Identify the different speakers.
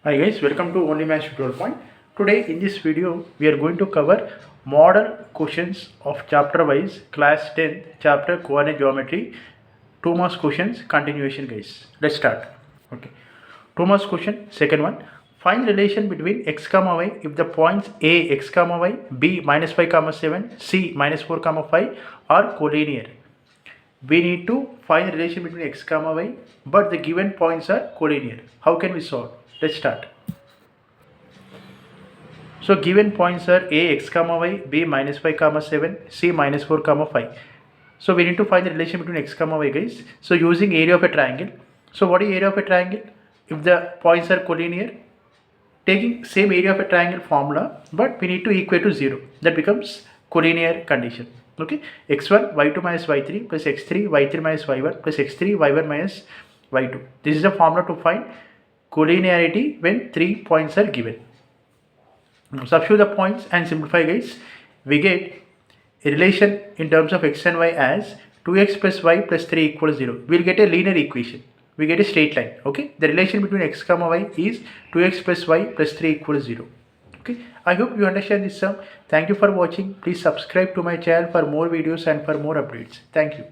Speaker 1: Hi guys, welcome to Only Maths Tutorial Point. Today in this video we are going to cover model questions of chapter wise class 10th chapter coordinate geometry. 2 marks questions continuation guys. Let's start. Okay. 2 marks question, second one. Find relation between x comma y if the points a x comma y, b minus 5 comma 7, c minus 4 comma 5 are collinear. We need to find the relation between x comma y, but the given points are collinear. How can we solve? Let's start. So given points are a x comma y, b minus 5 comma 7, c minus 4 comma 5. So we need to find the relation between x comma y guys. So using area of a triangle. So what is area of a triangle? If the points are collinear, taking same area of a triangle formula, but we need to equate to 0. That becomes collinear condition. Okay, x1 y2 minus y3 plus x3 y3 minus y1 plus x3 y1 minus y2. This is a formula to find collinearity when 3 points are given. Now substitute the points and simplify guys. We get a relation in terms of x and y as 2x plus y plus 3 equals 0. We'll get a linear equation. We get a straight line. Okay, the relation between x comma y is 2x plus y plus 3 equals 0. Okay, I hope you understand this sum. Thank you for watching. Please subscribe to my channel for more videos and for more updates. Thank you.